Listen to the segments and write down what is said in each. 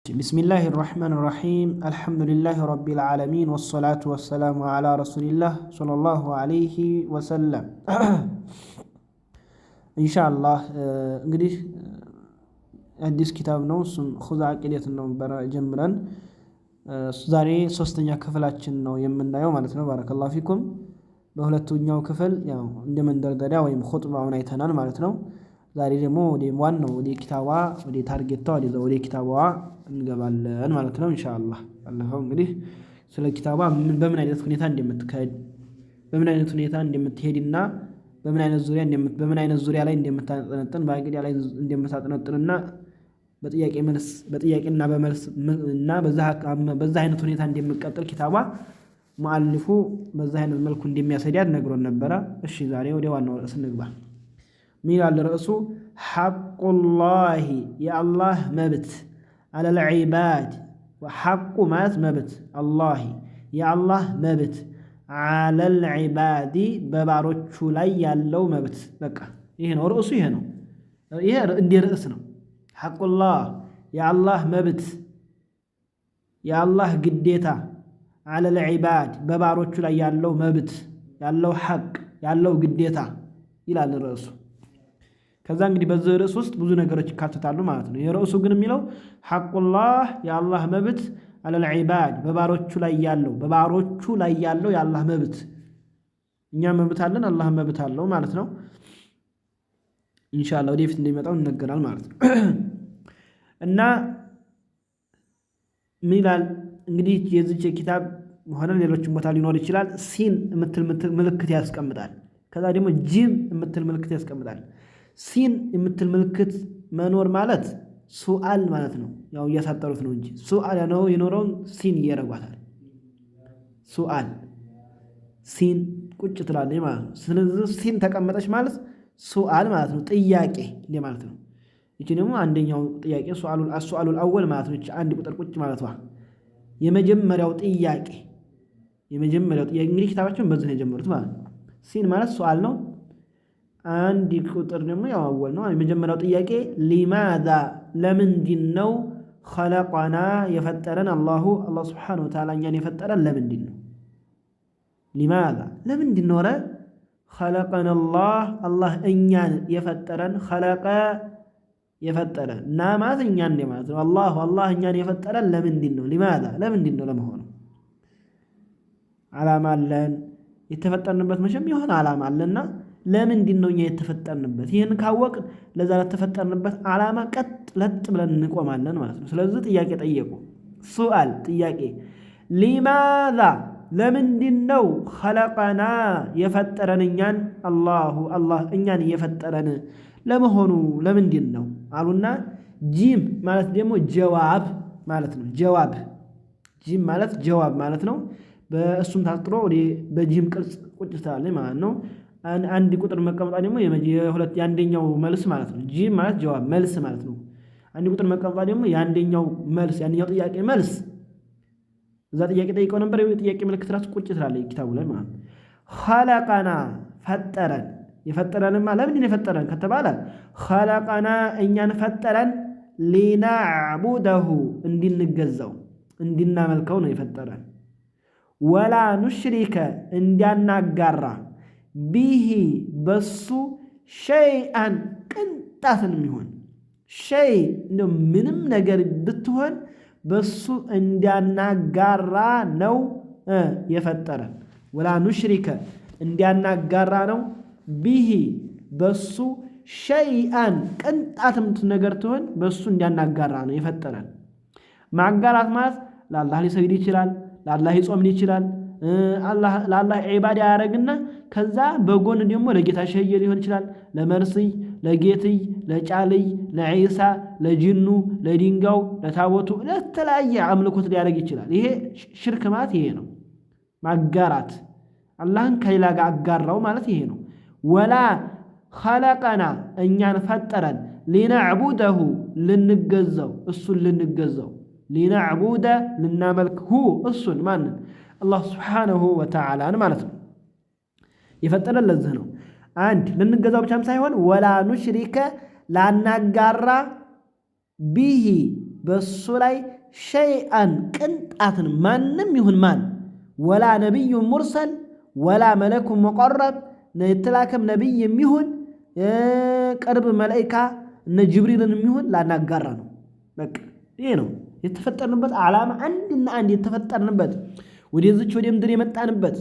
بسم الله الرحمن الرحيم الحمد لله رب العالمين والصلاة والسلام على رسول الله صلى الله عليه وسلم إن شاء الله እንግዲህ አዲስ ኪታብ ነው እሱም ኹዝ አቂደት ነው ጀምረን ዛሬ ሶስተኛ ክፍላችን ነው የምናየው ማለት ነው ባረከላሁ ፊኩም በሁለተኛው ክፍል ያው እንደ መንደርደሪያ ወይም ኹጥባውን አይተናል ማለት ነው ዛሬ ደግሞ ወደ ዋናው ወደ ኪታባ ወደ ታርጌቷ ወደ ኪታባ እንገባለን ማለት ነው ኢንሻአላህ ባለፈው እንግዲህ ስለ ኪታባ በምን አይነት ሁኔታ እንደምትካሄድ በምን አይነት ሁኔታ እንደምትሄድና በምን አይነት ዙሪያ ላይ እንደምታጠነጥን በአቂዳ ላይ እንደምታጠነጥንና በጥያቄና በመልስ እና በዛ አይነት ሁኔታ እንደምትቀጥል ኪታባ ሙአሊፉ በዛ አይነት መልኩ እንደሚያሰዲያት ነግሮን ነበር እሺ ዛሬ ወደ ዋናው ርዕስ እንግባ ሚላል ርዕሱ ሐቁላሂ የአላህ መብት على العباد وحق مات مبت الله يا الله مبت على العباد بباروቹ ላይ ያለው መብት በቃ ይሄ ነው ርዕሱ ይሄ ነው ይሄ እንደ ርዕስ ነው ሐቁላህ የአላህ መብት የአላህ ግዴታ على العباد በባሮቹ ላይ ያለው መብት ያለው ሐቅ ያለው ግዴታ ይላል ርዕሱ ከዛ እንግዲህ በዚህ ርዕስ ውስጥ ብዙ ነገሮች ይካተታሉ ማለት ነው የርዕሱ ግን የሚለው ሐቁላህ የአላህ መብት አለል ዒባድ በባሮቹ ላይ ያለው የአላህ መብት እኛ መብት አለን አላህ መብት አለው ማለት ነው ኢንሻአላህ ወደፊት እንደሚመጣው እንነገራል ማለት ነው እና ሚላል እንግዲህ የዚህ ኪታብ ሆነ ሌሎችም ቦታ ሊኖር ይችላል ሲን የምትል ምልክት ያስቀምጣል ከዛ ደግሞ ጂም የምትል ምልክት ያስቀምጣል ሲን የምትል ምልክት መኖር ማለት ሱአል ማለት ነው ያው እያሳጠሩት ነው እንጂ ሱአል ነው የኖረው ሲን እየረጓታል ሱአል ሲን ቁጭ ትላለች ማለት ነው ስለዚህ ሲን ተቀመጠች ማለት ሱአል ማለት ነው ጥያቄ እንደ ማለት ነው እቺ ደግሞ አንደኛው ጥያቄ ሱአሉል አወል ማለት ነው አንድ ቁጥር ቁጭ ማለቷ የመጀመሪያው ጥያቄ እንግዲህ ኪታባቸውን በዚህ ነው የጀመሩት ማለት ነው ሲን ማለት ሱአል ነው አንድ ቁጥር ደግሞ ያው አወል ነው የመጀመሪያው ጥያቄ ሊማዛ ለምንድነው خلقنا የፈጠረን አላህ Subhanahu Wa Ta'ala እኛን የፈጠረን ለምንድነው ሊማዛ ለምንድነው خلقنا الله እኛን የፈጠረን خلق የፈጠረን ናማት እኛን እንደማለት ነው አላህ እኛን የፈጠረን ለምንድነው ሊማዛ ለምንድነው ለመሆኑ ዓላማ አለን የተፈጠርንበት መቼም የሆነ ዓላማ አለና ለምንድነው እኛ የተፈጠርንበት ይሄን ካወቅ ለዛ ለተፈጠርንበት ዓላማ ቀጥ ለጥ ብለን እንቆማለን ማለት ነው ስለዚህ ጥያቄ ጠየቁ ሱአል ጥያቄ ሊማዛ ለምንድነው خلقنا የፈጠረን እኛን አላህ እኛን የፈጠረን ለመሆኑ ለምንድነው አሉና ጂም ማለት ደግሞ ጀዋብ ማለት ነው ጂም ማለት ጀዋብ ማለት ነው በእሱም ታጥሮ በጂም ቅርጽ ቁጭ ትላለች ማለት ነው አንድ ቁጥር መቀመጣ ደግሞ የአንደኛው መልስ ማለት ነው ጂም ማለት ጀዋብ መልስ ማለት ነው አንድ ቁጥር መቀመጣ ደግሞ የአንደኛው መልስ ያንኛው ጥያቄ መልስ እዛ ጥያቄ ጠይቀው ነበር የጥያቄ ምልክት ራሱ ቁጭ ትላለች ኪታቡ ላይ ማለት ነው خلقنا ፈጠረን የፈጠረንማ ለምን የፈጠረን ከተባለ خلقنا እኛን ፈጠረን ሊናዕቡደሁ እንድንገዛው እንድናመልከው ነው የፈጠረን ወላ ኑሽሪከ እንዲያናጋራ ቢሂ በሱ ሸይአን ቅንጣትን የሚሆን ሸይ እንደው ምንም ነገር ብትሆን በሱ እንዲያናጋራ ነው የፈጠረን ወላ ኑሽሪከ እንዲያናጋራ ነው ቢሂ በሱ ሸይአን ቅንጣትም ነገር ትሆን በሱ እንዲያናጋራ ነው የፈጠረን ማጋራት ማለት ለአላህ ሊሰግድ ይችላል ለአላህ ይጾም ይችላል ለአላህ ዒባዳ ያደርግና ከዛ በጎን ደግሞ ለጌታ ሸየ ሊሆን ይችላል ለመርስይ ለጌትይ ለጫልይ ለዒሳ ለጂኑ ለዲንጋው ለታቦቱ ለተለያየ አምልኮት ሊያደርግ ይችላል ይሄ ሽርክ ማለት ይሄ ነው ማጋራት አላህን ከሌላ ጋር አጋራው ማለት ይሄ ነው ወላ خلقنا እኛን ፈጠረን ሊናዕቡደሁ ልንገዛው እሱን ልንገዛው ሊናዕቡደ ልናመልክሁ እሱን ማንን አላህ Subhanahu Wa Ta'ala ማለት ነው የፈጠረን ለዚህ ነው አንድ ልንገዛው ብቻም ሳይሆን ወላ ኑሽሪከ ላናጋራ ቢሂ በሱ ላይ ሸይአን ቅንጣትን ማንም ይሁን ማን ወላ ነቢዩ ሙርሰል ወላ መለኩ ሙቀረብ የተላከም ነቢይ የሚሆን ቅርብ መላእክት እነ ጅብሪልን የሚሆን ላናጋራ ነው። በቃ ይሄ ነው የተፈጠርንበት ዓላማ። አንድና አንድ የተፈጠርንበት ወደዚች ወደ ምድር የመጣንበት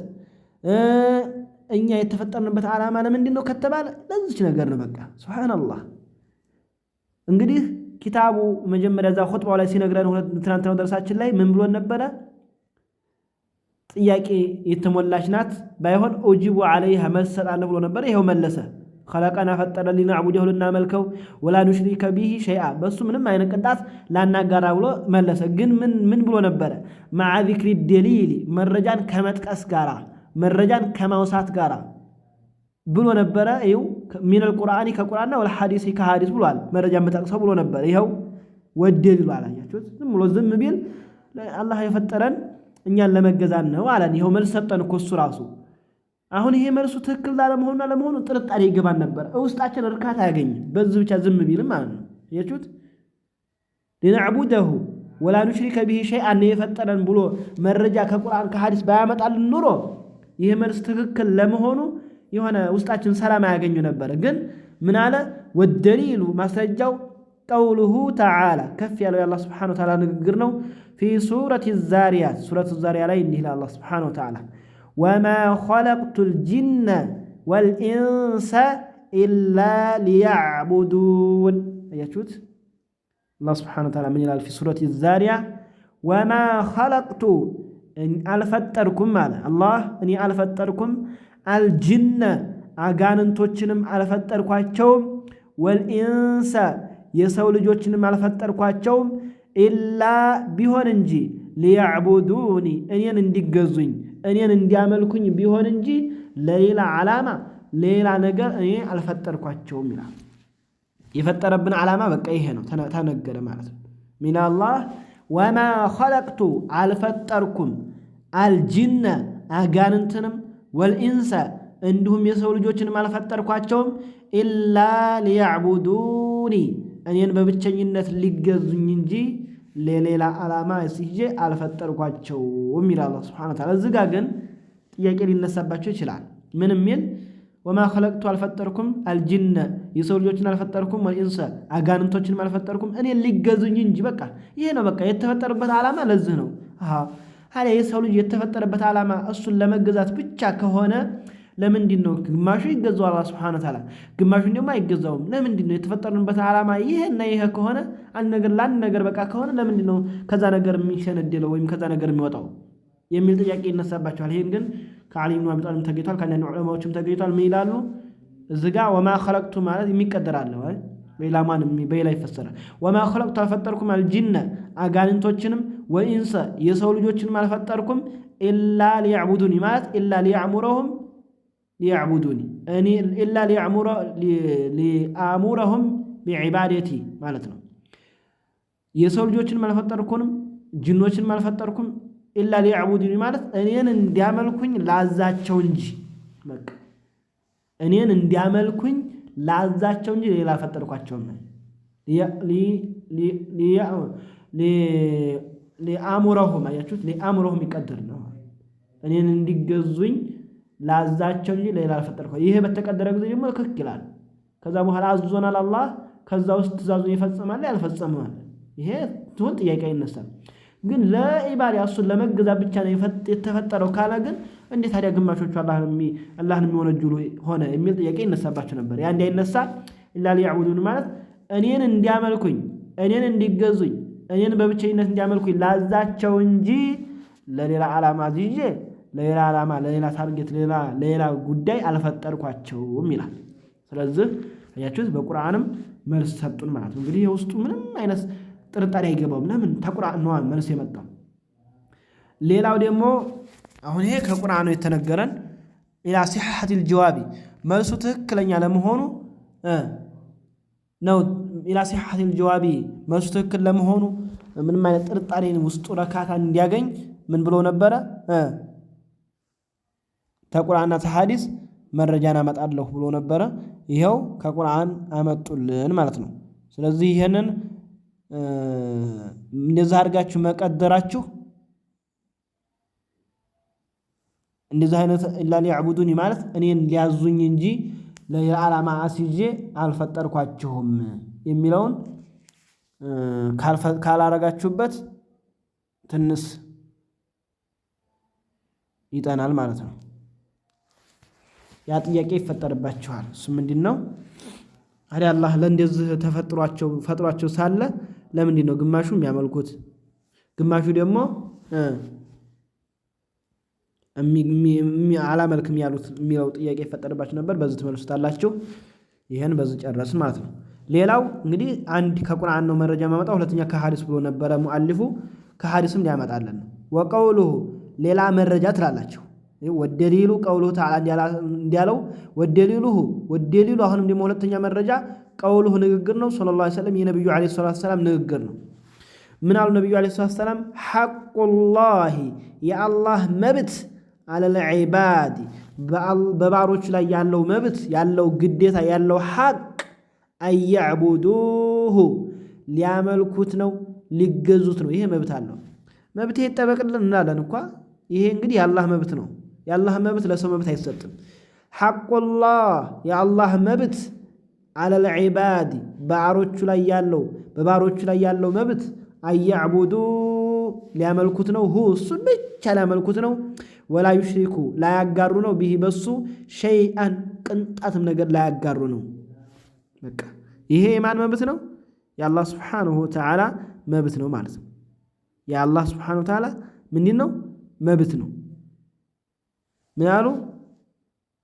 እኛ የተፈጠርንበት ዓላማ ለምንድን ነው ከተባለ ለዚች ነገር ነው። በቃ ሱብሃንአላህ። እንግዲህ ኪታቡ መጀመሪያ እዛ ኹጥባው ላይ ሲነግረን ትናንትናው ደርሳችን ላይ ምን ብሎን ነበረ? ጥያቄ የተሞላች ናት። ባይሆን ኡጂቡ ዐለይሃ መልስ ሰጣለሁ ብሎ ነበር። ይሄው መለሰ። ኸለቀና ፈጠረን ሊነዕቡደሁ ልናመልከው ወላ ኑሽሪከ ቢሂ ሸይአ በሱ ምንም አይነት ቅንጣት ላናጋራ ብሎ መለሰ። ግን ምን ብሎ ነበረ? መዓ ዚክሪ ደሊል መረጃን ከመጥቀስ ጋራ መረጃን ከማውሳት ጋራ ብሎ ነበረ። ይኸው ሚነል ቁርአኒ ከቁርአንና ወል ሐዲስ ከሐዲስ ብሏል። መረጃን መጥቀሰው ብሎ ነበር። ይኸው ወደሊሉ አላያችሁት? ዝም ብሎ ዝም ቢል አላህ የፈጠረን እኛን ለመገዛን ነው አለን። ይኸው መልስ ሰጠን እኮ እሱ ራሱ። አሁን ይሄ መልሱ ትክክል ላለመሆኑና ለመሆኑ ጥርጣሬ ይገባን ነበር። ውስጣችን እርካታ አያገኝም በዚህ ብቻ ዝም ቢልም ማለት ነው። ያችሁት ሊነዕቡደሁ ወላ ኑሽሪከ ቢሂ ሸይአን የፈጠረን ብሎ መረጃ ከቁርአን ከሐዲስ ባያመጣልን ኑሮ ይሄ መልስ ትክክል ለመሆኑ የሆነ ውስጣችን ሰላም አያገኙ ነበር። ግን ምን አለ? ወደሊሉ ማስረጃው ቀውሉሁ ተዓላ ከፍ ያለው የአላህ ሱብሓነሁ ወተዓላ ንግግር ነው። ፊ ሱረቲ ዛሪያት ሱረቱ ዛሪያ ላይ እንዲህ ይላል አላህ ሱብሓነሁ ወተዓላ ወማ ኸለቅቱል ጂነ ወልኢንሰ ኢላ ሊያዕቡዱን። አያችሁት? አላህ ሱብሓነሁ ወተዓላ ምን ይላል? ፊ ሱረቲ ዛሪያ ወማ ኸለቅቱ አልፈጠርኩም አለ አላህ እኔ አልፈጠርኩም አልጅነ አጋንንቶችንም አልፈጠርኳቸውም ወልኢንሰ የሰው ልጆችንም አልፈጠርኳቸውም ኢላ ቢሆን እንጂ ሊያዕቡዱኒ እኔን እንዲገዙኝ እኔን እንዲያመልኩኝ ቢሆን እንጂ ለሌላ ዓላማ ሌላ ነገር እኔ አልፈጠርኳቸውም ይላል። የፈጠረብን ዓላማ በቃ ይሄ ነው ተነገረ ማለት ነው። ሚነላህ ወማ ኸለቅቱ አልፈጠርኩም አልጂነ አጋንንትንም ወልኢንሰ እንዲሁም የሰው ልጆችንም አልፈጠርኳቸውም ኢላ ሊያዕቡዱኒ እኔን በብቸኝነት ሊገዙኝ እንጂ ለሌላ ዓላማ ሲጄ አልፈጠርኳቸውም ይላል አላህ ሱብሓነሁ ወተዓላ። እዚህ ጋር ግን ጥያቄ ሊነሳባቸው ይችላል። ምን የሚል ወማ ኸለቅቱ አልፈጠርኩም አልጂነ የሰው ልጆችን አልፈጠርኩም ወልኢንሰ አጋንንቶችንም አልፈጠርኩም እኔን ሊገዙኝ እንጂ። በቃ ይሄ ነው በቃ የተፈጠረበት ዓላማ ለዚህ ነው። ታዲያ የሰው ልጅ የተፈጠረበት ዓላማ እሱን ለመገዛት ብቻ ከሆነ ለምንድን ነው ግማሹ ይገዛው አላህ ሱብሓነሁ ወተዓላ ግማሹን ደግሞ አይገዛውም? ለምንድን ነው የተፈጠርንበት ዓላማ ይሄና ይሄ ከሆነ አንድ ነገር ለአንድ ነገር በቃ ከሆነ ለምንድን ነው ከዛ ነገር የሚሸነደለው ወይም ከዛ ነገር የሚወጣው የሚል ጥያቄ ይነሳባቸዋል። ይሄን ግን ከዓሊ ብኑ አቢ ጣሊብ ተገኝቷል፣ ከአንዳንድ ዑለማዎችም ተገኝቷል። ምን ይላሉ? እዚህ ጋር ወማ ኸለቅቱ ማለት የሚቀደር አለ ወይ በሌላ ማንም በሌላ ይፈሰራል። ወማ ኸለቅቱ አልፈጠርኩም አልጂነ አጋንንቶችንም ወኢንሰ የሰው ልጆችንም አልፈጠርኩም ኢላ ሊያዕቡዱኒ ማለት ኢላ ሊያዕሙረሁም ሊያዕቡዱኒ እኔ ኢላ ሊአሙረሁም ቢዒባደቲ ማለት ነው። የሰው ልጆችንም አልፈጠርኩም ጅኖችንም አልፈጠርኩም ኢላ ሊያዕቡዱኒ ማለት እኔን እንዲያመልኩኝ ላዛቸው እንጂ በቃ እኔን እንዲያመልኩኝ ላዛቸው እንጂ ሌላ አልፈጠርኳቸውም። ሊአሙረሁም አያችሁት? ሊአሙረሁም ይቀደር ነው። እኔን እንዲገዙኝ ላዛቸው እንጂ ሌላ አልፈጠርኳቸውም። ይሄ በተቀደረ ጊዜ ደግሞ ክክ ይላል። ከዛ በኋላ አዞናል አላህ። ከዛ ውስጥ ትእዛዙን ይፈጽማል ያልፈጸማል። ይሄ ትሁን ጥያቄ ይነሳል። ግን ለኢባዳ እሱን ለመገዛት ብቻ ነው የተፈጠረው ካለ ግን እንዴት ታዲያ ግማሾቹ አላህን የሚወነጅሉ ሆነ የሚል ጥያቄ ይነሳባቸው ነበር። ያ እንዳይነሳ ኢላ ሊያዕቡዱን ማለት እኔን እንዲያመልኩኝ እኔን እንዲገዙኝ እኔን በብቸኝነት እንዲያመልኩኝ ላዛቸው እንጂ ለሌላ ዓላማ ይዤ ለሌላ ዓላማ ለሌላ ታርጌት ለሌላ ጉዳይ አልፈጠርኳቸውም ይላል። ስለዚህ አያችሁት? በቁርአንም መልስ ሰጡን ማለት ነው። እንግዲህ የውስጡ ምንም አይነት ጥርጣሬ አይገባውም። ለምን ተቁርአን ነው መልስ የመጣው። ሌላው ደግሞ አሁን ይሄ ከቁርአኑ የተነገረን ኢላ ሲሐሐቲል ጀዋቢ መልሱ ትክክለኛ ለመሆኑ ነው። ኢላ ሲሐሐቲል ጀዋቢ መልሱ ትክክል ለመሆኑ ምንም አይነት ጥርጣሬን ውስጡ ረካታ እንዲያገኝ ምን ብሎ ነበረ? ተቁርአንና ተሐዲስ መረጃን አመጣለሁ ብሎ ነበረ። ይሄው ከቁርአን አመጡልን ማለት ነው። ስለዚህ ይሄንን እንደዛ አድርጋችሁ መቀደራችሁ እንደዛ አይነት ኢላ ሊዕቡዱኒ ማለት እኔን ሊያዙኝ እንጂ ለዓላማ አስይዤ አልፈጠርኳችሁም የሚለውን ካላረጋችሁበት ትንሽ ይጠናል ማለት ነው። ያ ጥያቄ ይፈጠርባችኋል። እሱ ምንድነው? አዲ አላህ ለእንደዚህ ፈጥሯቸው ሳለ ለምንድን ነው ግማሹ የሚያመልኩት ግማሹ ደግሞ አላመልክም ያሉት የሚለው ጥያቄ ይፈጠርባችሁ ነበር። በዚህ ትመልሱታላችሁ። ይሄን በዚህ ጨረስን ማለት ነው። ሌላው እንግዲህ አንድ ከቁርአን ነው መረጃ ማመጣው፣ ሁለተኛ ከሐዲስ ብሎ ነበረ ሙአሊፉ። ከሐዲስም ሊያመጣለን ነው። ወቀውሉሁ ሌላ መረጃ ትላላችሁ። ወደሊሉ ቀውሉሁ ተዓላ እንዲያለው ወደሊሉ አሁንም ደግሞ ሁለተኛ መረጃ ቀውሉሁ ንግግር ነው። ሰለላሁ ዐለይሂ ወሰለም የነብዩ ዐለይሂ ሰላቱ ወሰላም ንግግር ነው። ምን አሉ ነብዩ ዐለይሂ ሰላቱ ወሰላም? ሐቁላሂ የአላህ መብት አለል ዒባድ በባሮች ላይ ያለው መብት ያለው ግዴታ ያለው ሐቅ አያዕቡዱሁ ሊያመልኩት ነው ሊገዙት ነው። ይሄ መብት አለው። መብት ይጠበቅልን እንላለን እንኳ ይሄ እንግዲህ የአላህ መብት ነው። የአላህ መብት ለሰው መብት አይሰጥም። ሐቁላህ የአላህ መብት አለል ዒባድ በባሮቹ ላይ ያለው መብት አያዕቡዱ ሊያመልኩት ነው። እሱን ብቻ ሊያመልኩት ነው። ወላ ዩሽሪኩ ላያጋሩ ነው። ቢሂ በሱ ሸይአን ቅንጣትም ነገር ላያጋሩ ነው። በቃ ይሄ የማን መብት ነው? የአላህ ስብሓንሁ ወተዓላ መብት ነው ማለት ነው። የአላህ ስብሓንሁ ወተዓላ ምንድን ነው? መብት ነው። ምን አሉ?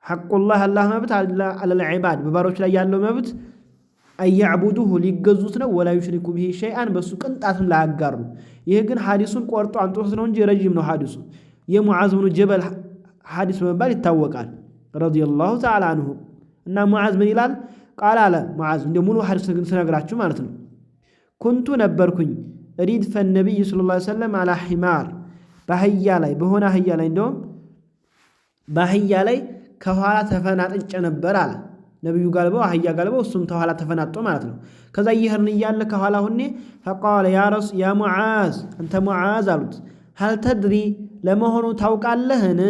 ሐቁላህ አላህ መብት አለል ዒባድ በባሮች ላይ ያለው መብት አያዕቡዱሁ ሊገዙት ነው። ወላ ዩሽሪኩ ቢሂ ሸይአን በሱ ቅንጣትም ላያጋሩ። ይህ ግን ሐዲሱን ቆርጦ አንጦት ነው እንጂ ረጅም ነው ሐዲሱ። የሙዓዝ ብኑ ጀበል ሐዲስ በመባል ይታወቃል ረዲየላሁ ተዓላ አንሁ። እና ሙዓዝ ምን ይላል? ቃል አለ ሙዓዝ እንደ ሙሉ ሐዲስ ስነግራችሁ ማለት ነው። ኩንቱ ነበርኩኝ ሪድፈ ነቢይ ሰለላሁ ዐለይሂ ወሰለም አላ ሒማር በአህያ ላይ በሆነ አህያ ላይ እንደውም በአህያ ላይ ከኋላ ተፈናጥጬ ነበር አለ። ነቢዩ ጋልበው አህያ ጋልበው እሱም ተኋላ ተፈናጦ ማለት ነው። ከዛ ይህርን እያለ ከኋላ ሁኔ ፈቃለ ያ ሙዓዝ አንተ ሙዓዝ አሉት። ሀል ተድሪ ለመሆኑ ታውቃለህን?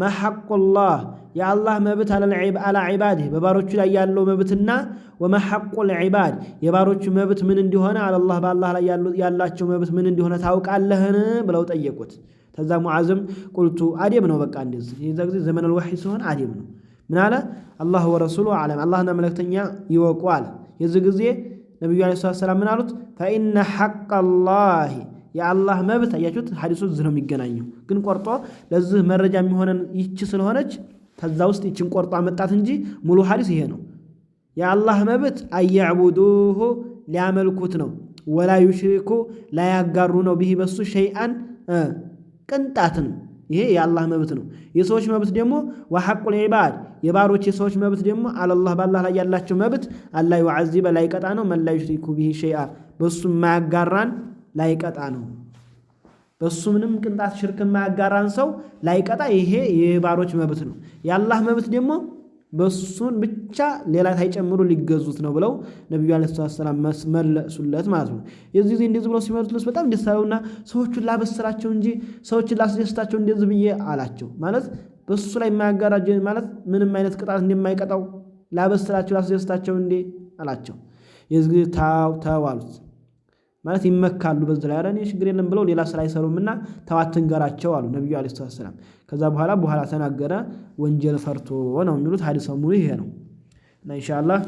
መሐቁላህ የአላህ መብት አላ ዒባድህ በባሮቹ ላይ ያለው መብትና ወመሐቁል ዒባድ የባሮቹ መብት ምን እንዲሆነ አላህ በአላህ ላይ ያላቸው መብት ምን እንዲሆነ ታውቃለህን ብለው ጠየቁት። ከዛ ሙዓዝም ቁልቱ አዴብ ነው በቃ እንደዚህ የዛ ጊዜ ዘመን አልወሕይ ሲሆን አዴብ ነው። ምን አለ? አላህ ወረሱሉ አዕለም አላህና መልእክተኛ ይወቁ አለ። የዚህ ጊዜ ነቢዩ ዐለይሂ ሰላቱ ወሰላም ምን አሉት? ፈኢነ ሐቀላሂ የአላህ መብት አያችሁት፣ ሐዲሱ እዚህ ነው የሚገናኘው። ግን ቆርጦ ለዚህ መረጃ የሚሆነን ይቺ ስለሆነች ከዛ ውስጥ ይችን ቆርጦ አመጣት እንጂ ሙሉ ሐዲስ ይሄ ነው። የአላህ መብት አያዕቡዱሁ ሊያመልኩት ነው። ወላ ዩሽሪኩ ላያጋሩ ነው። ቢሂ በሱ ሸይአን ቅንጣትን ይሄ የአላህ መብት ነው። የሰዎች መብት ደግሞ ወሐቁል ዒባድ የባሮች የሰዎች መብት ደግሞ አላህ በአላህ ላይ ያላቸው መብት አላ ዩዐዚበ ላይቀጣ ነው። መን ላ ዩሽሪኩ ቢሂ ሸይአ በሱ የማያጋራን ላይቀጣ ነው። በሱ ምንም ቅንጣት ሽርክ የማያጋራን ሰው ላይቀጣ ይሄ የባሮች መብት ነው። የአላህ መብት ደግሞ በሱን ብቻ ሌላ ሳይጨምሩ ሊገዙት ነው ብለው ነብዩ አለይሂ ሰላም መለሱለት ማለት ነው። የዚህ ጊዜ እንደዚህ ብለው ሲመልሱለት በጣም ደስ አለውና ሰዎቹን ላበስራቸው እንጂ ሰዎችን ላስደስታቸው እንደዚህ ብዬ አላቸው። ማለት በሱ ላይ የማያጋራጅ ማለት ምንም አይነት ቅጣት እንደማይቀጣው ላበስራቸው ላስደስታቸው እንዴ አላቸው። የዚህ ጊዜ ታው አሉት። ማለት ይመካሉ በዚህ ላይ አረኔ ችግር የለም ብለው ሌላ ስራ አይሰሩምና ተዋትን ገራቸው አሉ ነብዩ አለይሂ ሰላም። ከዛ በኋላ ተናገረ ወንጀል ፈርቶ ነው የሚሉት። ሐዲሱ ሙሉ ይሄ ነው እና ኢንሻአላህ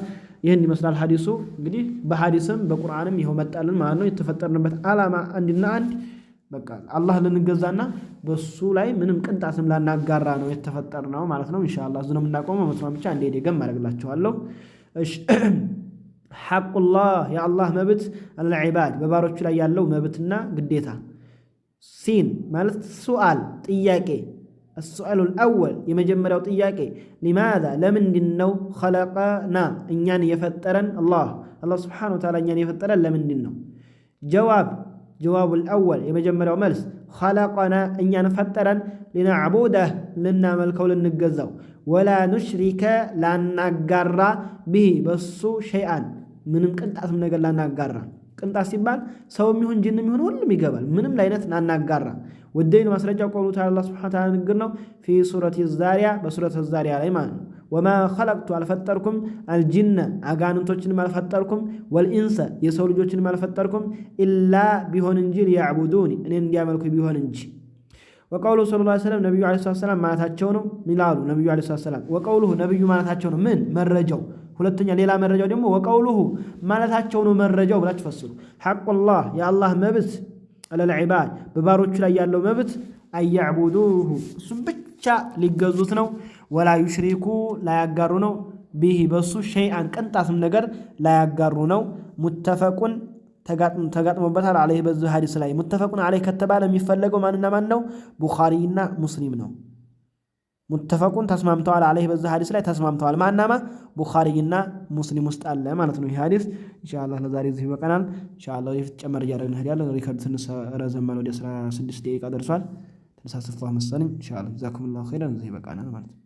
ይሄን ይመስላል ሐዲሱ። እንግዲህ በሐዲስም በቁርአንም ይሄው መጣልን ማለት ነው። የተፈጠርንበት ዓላማ አንድና አንድ በቃ አላህ ልንገዛና በሱ ላይ ምንም ቅንጣትም ላናጋራ ነው የተፈጠርነው ማለት ነው። ኢንሻአላህ እዚህ ነው የምናቆመው። መስማት ብቻ እንደ ደገም አደርግላችኋለሁ። እሺ ሐቁላህ የአላህ መብት አለል ዒባድ በባሮቹ ላይ ያለው መብትና ግዴታ። ሲን ማለት ሱአል ጥያቄ። السؤال الأول የመጀመሪያው ጥያቄ لماذا ለምንድን ነው خلقنا እኛን የፈጠረን አላህ ስብሓነሁ ወተዓላ እኛን የፈጠረን ለምንድን ነው? ጀዋቡ الأول የመጀመሪያው መልስ خلقنا እኛን ፈጠረን لنعبده ልናመልከው ልንገዛው ወላ ኑሽሪከ ላናጋራ ቢሂ በሱ ሸይአን ምንም ቅንጣትም ነገር ላናጋራ ቅንጣት ሲባል ሰውም ይሁን ጂንም ይሁን ሁሉም ይገባል። ምንም አይነት ናናጋራ ወደይን ማስረጃው ቀውሉ ተዓላ አላህ ሱብሓነሁ ወተዓላ ንግር ነው ፊ ሱረቲ ዛሪያ በሱረቲ ዛሪያ ላይ ማለት ነው። ወማ ኸለቅቱ አልፈጠርኩም አልጂነ አጋንንቶችንም አልፈጠርኩም ወልኢንሰ የሰው ልጆችንም አልፈጠርኩም ኢላ ቢሆን እንጂ ሊያዕቡዱኒ እኔን እንዲያመልኩ ቢሆን እንጂ። ወቀውሉ ሰለላሁ ዐለይሂ ወሰለም ነቢዩ ዐለይሂ ሰላም ማለታቸው ነው ሚላሉ ነቢዩ ዐለይሂ ሰላም ወቀውሉሁ ነቢዩ ማለታቸው ነው። ምን መረጃው ሁለተኛ ሌላ መረጃው ደግሞ ወቀውሉሁ ማለታቸው ነው መረጃው ብላችሁ ፈስሩ። ሐቁላህ የአላህ መብት አለል ዒባድ በባሮቹ ላይ ያለው መብት አያዕቡዱሁ እሱም ብቻ ሊገዙት ነው። ወላ ዩሽሪኩ ላያጋሩ ነው። ቢሂ በሱ ሸይአን ቅንጣትም ነገር ላያጋሩ ነው። ሙተፈቁን ተጋጥሞበታል አለይህ በዚህ ሐዲስ ላይ ሙተፈቁን አለይህ ከተባለ የሚፈለገው ማንና ማን ነው? ቡኻሪና ሙስሊም ነው። ሙተፈቁን ተስማምተዋል አለይህ በዚህ ሐዲስ ላይ ተስማምተዋል ማናማ ቡኻሪና ሙስሊም ውስጥ አለ ማለት ነው። ይህ ሐዲስ ኢንሻአላህ ለዛሬ እዚህ ይበቃናል። ኢንሻአላህ ጨመር እያደረግን ሄዳለን። ሪከርድ ስንረዘም ወደ 16 ደቂቃ ደርሷል። ተሳስፋ መሰለኝ ኢንሻአላህ ጀዛኩሙላሁ ኸይረን እዚህ ይበቃናል ማለት ነው።